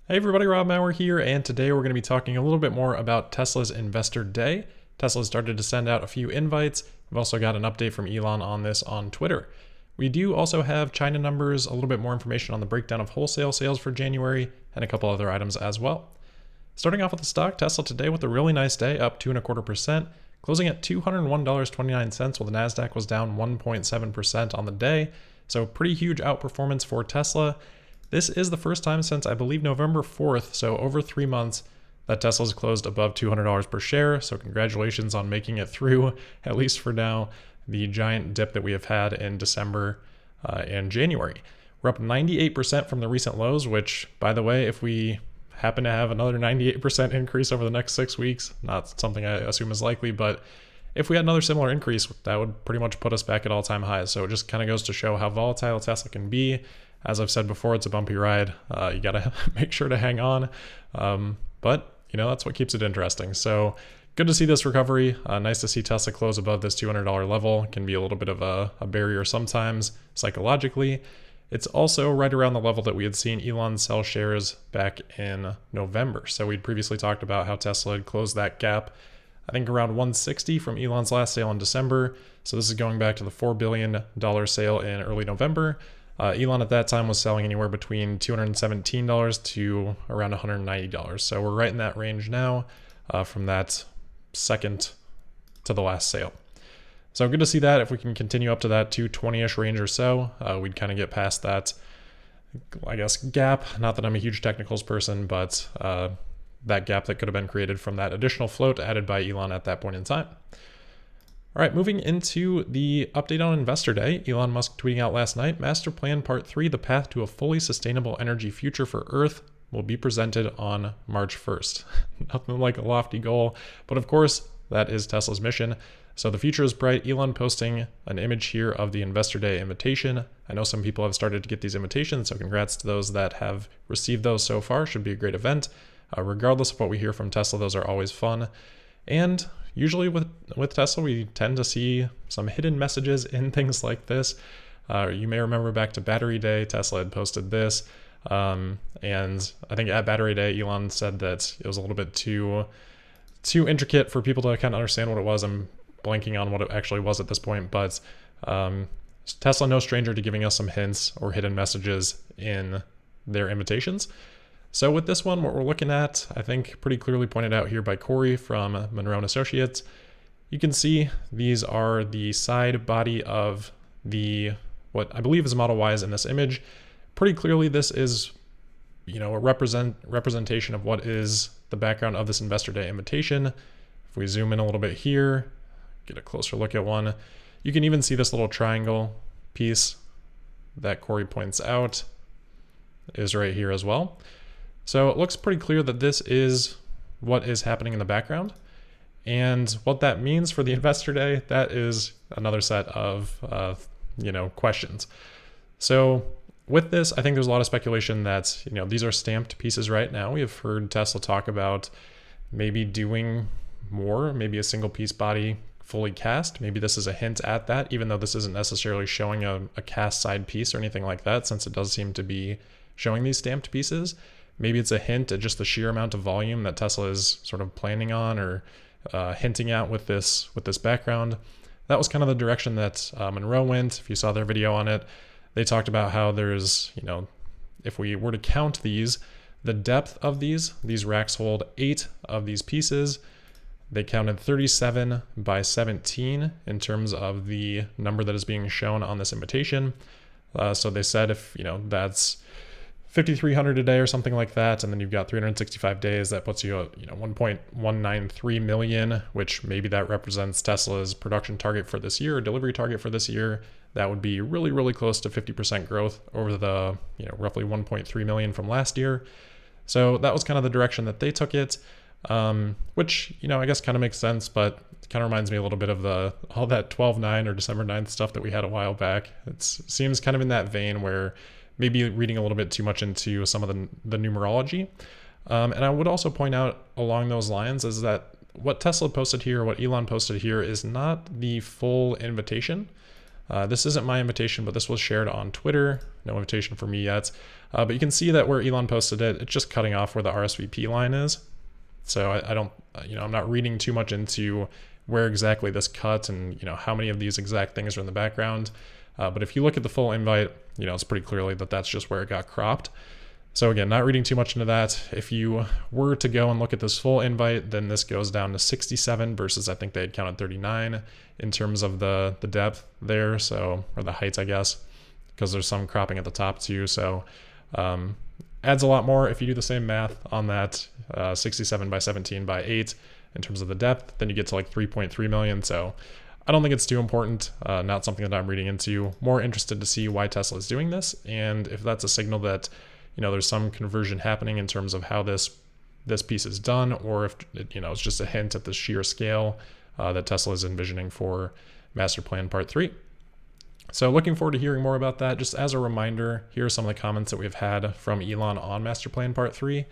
Hey everybody, Rob Maurer here, and today we're going to be talking a little bit more about Tesla's Investor Day. Tesla started to send out a few invites. We've also got an update from Elon on this on Twitter. We do also have China numbers, a little bit more information on the breakdown of wholesale sales for January, and a couple other items as well. Starting off with the stock, Tesla today with a really nice day, up 2.25%, closing at $201.29, while the Nasdaq was down 1.7% on the day. So pretty huge outperformance for Tesla. This is the first time since I believe November 4th, so over 3 months, that Tesla's closed above $200 per share. So congratulations on making it through, at least for now, the giant dip that we have had in December and January. We're up 98% from the recent lows, which, by the way, if we happen to have another 98% increase over the next 6 weeks, not something I assume is likely, but if we had another similar increase, that would pretty much put us back at all-time highs. So it just kind of goes to show how volatile Tesla can be. As I've said before, it's a bumpy ride. You got to make sure to hang on. But, that's what keeps it interesting. So good to see this recovery. Nice to see Tesla close above this $200 level. It can be a little bit of a barrier sometimes psychologically. It's also right around the level that we had seen Elon sell shares back in November. So we'd previously talked about how Tesla had closed that gap, I think around 160 from Elon's last sale in December. So this is going back to the $4 billion sale in early November. Elon at that time was selling anywhere between $217 to around $190. So we're right in that range now from that second to the last sale. So good to see that. If we can continue up to that 220-ish range or so, we'd kind of get past that, I guess, gap. Not that I'm a huge technicals person, but that gap that could have been created from that additional float added by Elon at that point in time. All right, moving into the update on Investor Day. Elon Musk tweeting out last night, Master Plan Part 3, the path to a fully sustainable energy future for Earth, will be presented on March 1st. Nothing like a lofty goal, but of course, that is Tesla's mission. So the future is bright. Elon posting an image here of the Investor Day invitation. I know some people have started to get these invitations, so congrats to those that have received those so far. Should be a great event. Regardless of what we hear from Tesla, those are always fun. And usually with Tesla, we tend to see some hidden messages in things like this. You may remember back to Battery Day, Tesla had posted this. And I think at Battery Day, Elon said that it was a little bit too intricate for people to kind of understand what it was. I'm blanking on what it actually was at this point, but Tesla no stranger to giving us some hints or hidden messages in their invitations. So with this one, what we're looking at, I think pretty clearly pointed out here by Corey from Monroe & Associates, you can see these are the side body of what I believe is Model Ys in this image. Pretty clearly this is, a representation of what is the background of this Investor Day invitation. If we zoom in a little bit here, get a closer look at one, you can even see this little triangle piece that Corey points out is right here as well. So it looks pretty clear that this is what is happening in the background. And what that means for the Investor Day, that is another set of, questions. So with this, I think there's a lot of speculation that, these are stamped pieces right now. We have heard Tesla talk about maybe doing more, maybe a single piece body fully cast. Maybe this is a hint at that, even though this isn't necessarily showing a cast side piece or anything like that, since it does seem to be showing these stamped pieces. Maybe it's a hint at just the sheer amount of volume that Tesla is sort of planning on or hinting at with this background. That was kind of the direction that Monroe went. If you saw their video on it, they talked about how there's, if we were to count these, the depth of these racks hold 8 of these pieces. They counted 37 by 17 in terms of the number that is being shown on this invitation. So they said if, that's 5,300 a day or something like that, and then you've got 365 days, that puts you at 1.193 million, which maybe that represents Tesla's production target for this year, or delivery target for this year. That would be really, really close to 50% growth over the roughly 1.3 million from last year. So that was kind of the direction that they took it, which I guess kind of makes sense, but it kind of reminds me a little bit of all that 12/9 or December 9th stuff that we had a while back. It seems kind of in that vein where maybe reading a little bit too much into some of the numerology. And I would also point out along those lines is that what Tesla posted here, what Elon posted here is not the full invitation. This isn't my invitation, but this was shared on Twitter. No invitation for me yet. But you can see that where Elon posted it, it's just cutting off where the RSVP line is. So I don't, I'm not reading too much into where exactly this cut and, how many of these exact things are in the background. But if you look at the full invite, it's pretty clearly that that's just where it got cropped. So again, not reading too much into that. If you were to go and look at this full invite, then this goes down to 67 versus I think they had counted 39 in terms of the depth there. So, or the height, I guess, because there's some cropping at the top too. So adds a lot more if you do the same math on that 67 by 17 by 8 in terms of the depth, then you get to like 3.3 million. So I don't think it's too important, not something that I'm reading into. More interested to see why Tesla is doing this, and if that's a signal that there's some conversion happening in terms of how this piece is done, or if it's just a hint at the sheer scale that Tesla is envisioning for Master Plan Part 3. So looking forward to hearing more about that. Just as a reminder, here are some of the comments that we've had from Elon on Master Plan Part 3.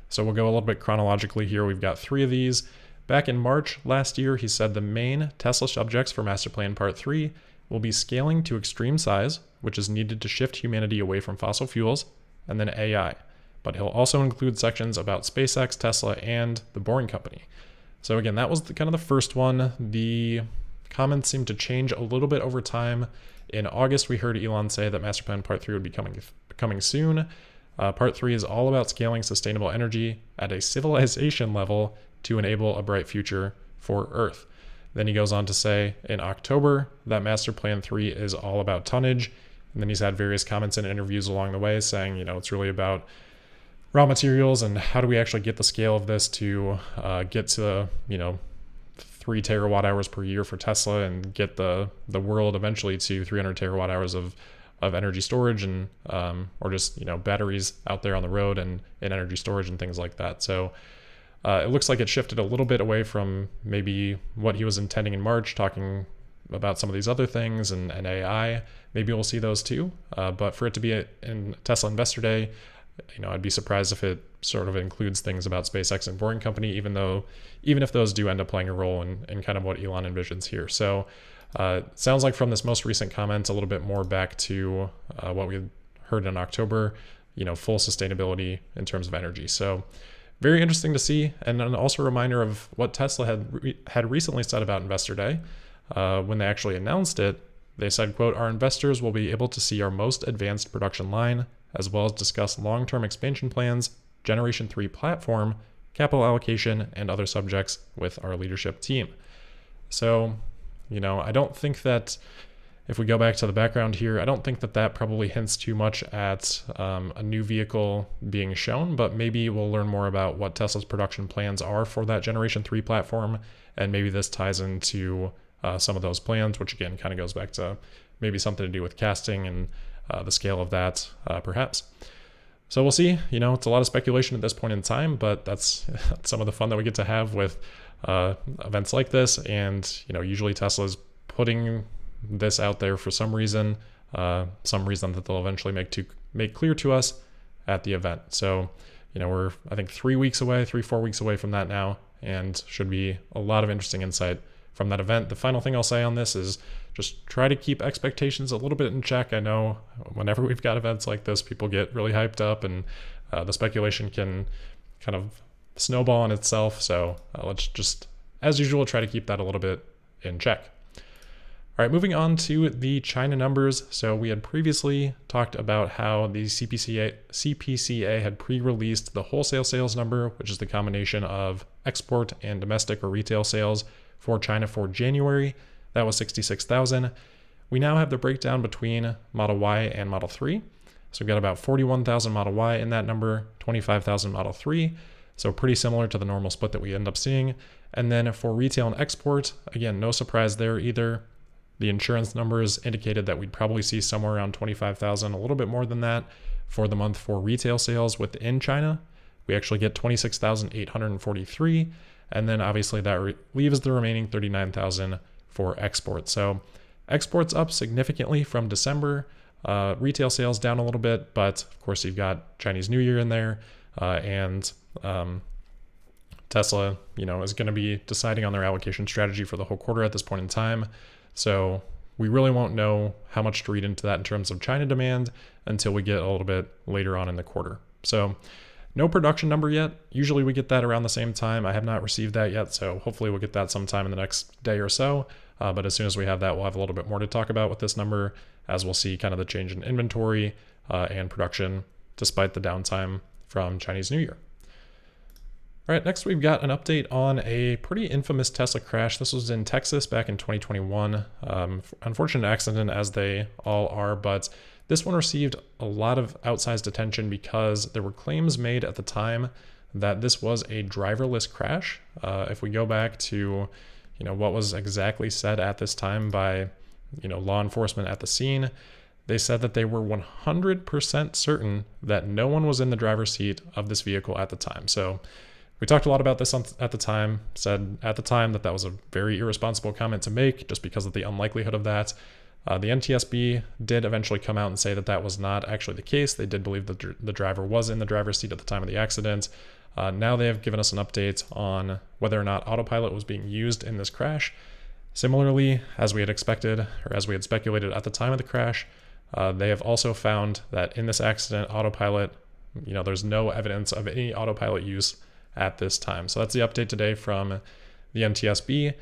So we'll go a little bit chronologically here. We've got 3 of these. Back in March last year, he said the main Tesla subjects for Master Plan Part 3 will be scaling to extreme size, which is needed to shift humanity away from fossil fuels, and then AI. But he'll also include sections about SpaceX, Tesla, and the Boring Company. So again, that was kind of the first one. The comments seemed to change a little bit over time. In August, we heard Elon say that Master Plan Part 3 would be coming soon. Part 3 is all about scaling sustainable energy at a civilization level to enable a bright future for Earth. Then he goes on to say in October that Master Plan 3 is all about tonnage. And then he's had various comments and interviews along the way saying, it's really about raw materials and how do we actually get the scale of this to get to, 3 terawatt hours per year for Tesla and get the world eventually to 300 terawatt hours of energy storage and or just batteries out there on the road and energy storage and things like that. So it looks like it shifted a little bit away from maybe what he was intending in March, talking about some of these other things and AI. Maybe we'll see those too. But for it to be in Tesla Investor Day, I'd be surprised if it sort of includes things about SpaceX and Boring Company, even if those do end up playing a role in kind of what Elon envisions here. So sounds like from this most recent comment, a little bit more back to what we heard in October, full sustainability in terms of energy. So very interesting to see. And then also a reminder of what Tesla had recently said about Investor Day. When they actually announced it, they said, quote, "Our investors will be able to see our most advanced production line, as well as discuss long-term expansion plans, Generation 3 platform, capital allocation, and other subjects with our leadership team." So, I don't think that, if we go back to the background here, I don't think that probably hints too much at a new vehicle being shown, but maybe we'll learn more about what Tesla's production plans are for that Generation 3 platform, and maybe this ties into some of those plans, which again kind of goes back to maybe something to do with casting and the scale of that, perhaps. So we'll see. It's a lot of speculation at this point in time, but that's some of the fun that we get to have with events like this. And usually Tesla's putting this out there for some reason that they'll eventually make clear to us at the event. So we're, I think, 4 weeks away from that now, and should be a lot of interesting insight from that event. The final thing I'll say on this is just try to keep expectations a little bit in check. I know whenever we've got events like this, people get really hyped up, and the speculation can kind of snowball on itself. So let's just, as usual, try to keep that a little bit in check. All right, moving on to the China numbers. So we had previously talked about how the CPCA had pre-released the wholesale sales number, which is the combination of export and domestic or retail sales for China for January. That was 66,000. We now have the breakdown between Model Y and Model 3. So we've got about 41,000 Model Y in that number, 25,000 Model 3. So pretty similar to the normal split that we end up seeing. And then for retail and export, again, no surprise there either. The insurance numbers indicated that we'd probably see somewhere around 25,000, a little bit more than that for the month for retail sales within China. We actually get 26,843. And then obviously that leaves the remaining 39,000 for export. So exports up significantly from December. Retail sales down a little bit, but of course you've got Chinese New Year in there, and Tesla, is going to be deciding on their allocation strategy for the whole quarter at this point in time. So, we really won't know how much to read into that in terms of China demand until we get a little bit later on in the quarter. So no production number yet. Usually we get that around the same time. I have not received that yet, so hopefully we'll get that sometime in the next day or so. But as soon as we have that, we'll have a little bit more to talk about with this number, as we'll see kind of the change in inventory and production despite the downtime from Chinese New Year. All right, next we've got an update on a pretty infamous Tesla crash. This was in Texas back in 2021. Unfortunate accident, as they all are, but this one received a lot of outsized attention because there were claims made at the time that this was a driverless crash. If we go back to, what was exactly said at this time by, law enforcement at the scene, they said that they were 100% certain that no one was in the driver's seat of this vehicle at the time. So we talked a lot about this at the time, said at the time that was a very irresponsible comment to make just because of the unlikelihood of that. The NTSB did eventually come out and say that was not actually the case. They did believe that the driver was in the driver's seat at the time of the accident. Now they have given us an update on whether or not autopilot was being used in this crash. Similarly, as we had expected, or as we had speculated at the time of the crash, they have also found that in this accident, autopilot, there's no evidence of any autopilot use at this time. So that's the update today from the NTSB.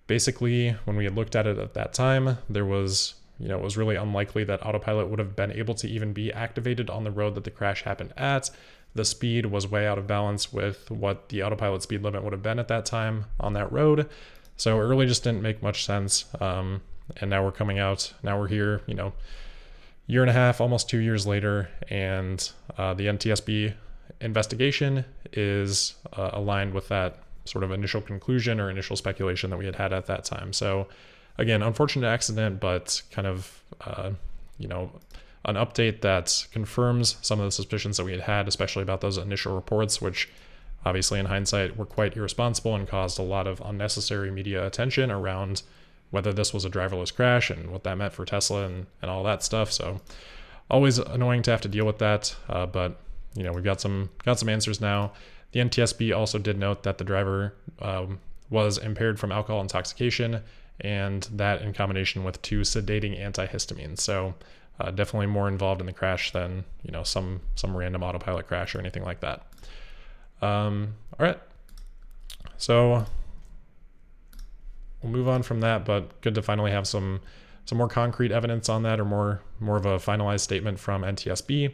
Basically, when we had looked at it at that time, there was, it was really unlikely that autopilot would have been able to even be activated on the road that the crash happened at. The speed was way out of balance with what the autopilot speed limit would have been at that time on that road. So it really just didn't make much sense. And now we're coming out, now we're here, year and a half, almost 2 years later, and the NTSB investigation is aligned with that sort of initial conclusion or initial speculation that we had at that time. So again, unfortunate accident, but kind of, an update that confirms some of the suspicions that we had, especially about those initial reports, which obviously in hindsight were quite irresponsible and caused a lot of unnecessary media attention around whether this was a driverless crash and what that meant for Tesla and all that stuff. So always annoying to have to deal with that, but we've got some answers now. The NTSB also did note that the driver was impaired from alcohol intoxication, and that in combination with 2 sedating antihistamines. So definitely more involved in the crash than some random autopilot crash or anything like that. All right, so we'll move on from that, but good to finally have some more concrete evidence on that, or more of a finalized statement from NTSB.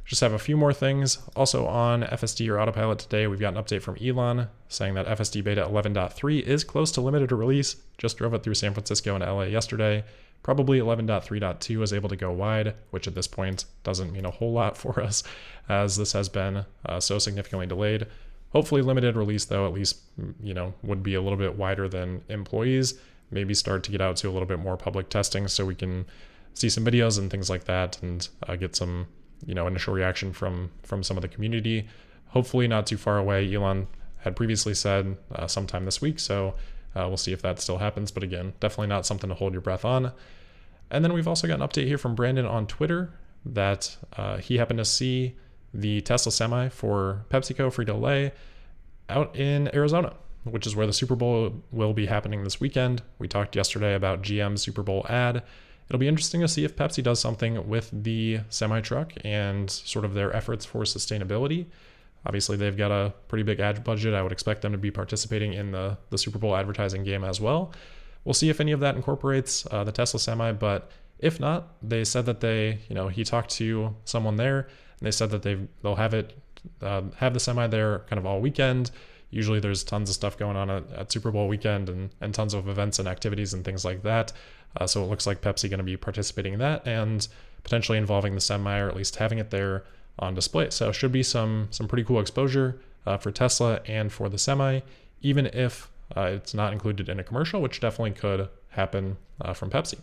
Just have a few more things. Also on FSD or Autopilot today, we've got an update from Elon saying that FSD Beta 11.3 is close to limited release. Just drove it through San Francisco and LA yesterday. Probably 11.3.2 is able to go wide, which at this point doesn't mean a whole lot for us, as this has been so significantly delayed. Hopefully limited release, though, at least, would be a little bit wider than employees. Maybe start to get out to a little bit more public testing so we can see some videos and things like that, and get some initial reaction from some of the community. Hopefully not too far away. Elon had previously said sometime this week, so we'll see if that still happens. But again, definitely not something to hold your breath on. And then we've also got an update here from Brandon on Twitter that he happened to see the Tesla Semi for PepsiCo Frito-Lay out in Arizona, which is where the Super Bowl will be happening this weekend. We talked yesterday about GM's Super Bowl ad. It'll be interesting to see if Pepsi does something with the semi-truck and sort of their efforts for sustainability. Obviously, they've got a pretty big ad budget. I would expect them to be participating in the Super Bowl advertising game as well. We'll see if any of that incorporates the Tesla Semi, but if not, they said that he talked to someone there, and they said that they'll have the Semi there kind of all weekend. Usually there's tons of stuff going on at Super Bowl weekend and tons of events and activities and things like that. So it looks like Pepsi going to be participating in that and potentially involving the Semi, or at least having it there on display. So it should be some pretty cool exposure for Tesla and for the Semi, even if it's not included in a commercial, which definitely could happen from Pepsi.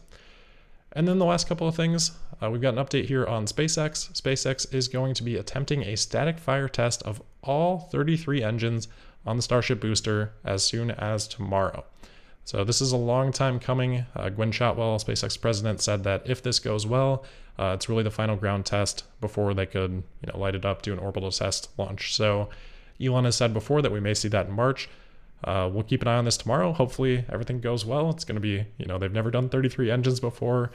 And then the last couple of things, we've got an update here on SpaceX. SpaceX is going to be attempting a static fire test of all 33 engines on the Starship booster as soon as tomorrow. So this is a long time coming. Gwynne Shotwell, SpaceX president, said that if this goes well, it's really the final ground test before they could light it up, do an orbital test launch. So Elon has said before that we may see that in March. We'll keep an eye on this tomorrow. Hopefully everything goes well. It's going to be, they've never done 33 engines before,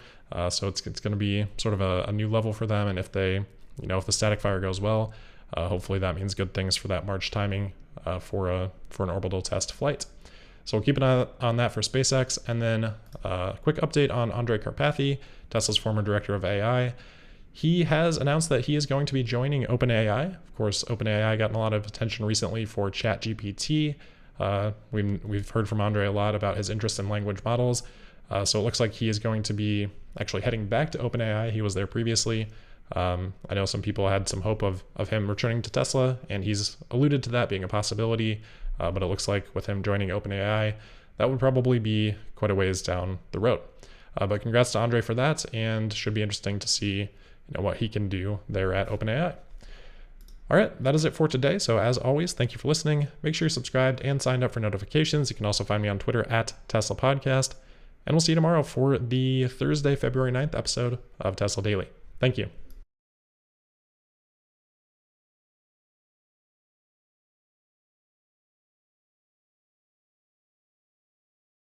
so it's going to be sort of a new level for them. And if they, if the static fire goes well, hopefully that means good things for that March timing for an orbital test flight. So we'll keep an eye on that for SpaceX. And then a quick update on Andrej Karpathy, Tesla's former director of AI. He has announced that he is going to be joining OpenAI. Of course, OpenAI gotten a lot of attention recently for ChatGPT. We've heard from Andrej a lot about his interest in language models. So it looks like he is going to be actually heading back to OpenAI. He was there previously. I know some people had some hope of him returning to Tesla, and he's alluded to that being a possibility. But it looks like with him joining OpenAI, that would probably be quite a ways down the road. But congrats to Andrej for that, and should be interesting to see what he can do there at OpenAI. All right, that is it for today. So as always, thank you for listening. Make sure you're subscribed and signed up for notifications. You can also find me on Twitter at Tesla Podcast. And we'll see you tomorrow for the Thursday, February 9th episode of Tesla Daily. Thank you.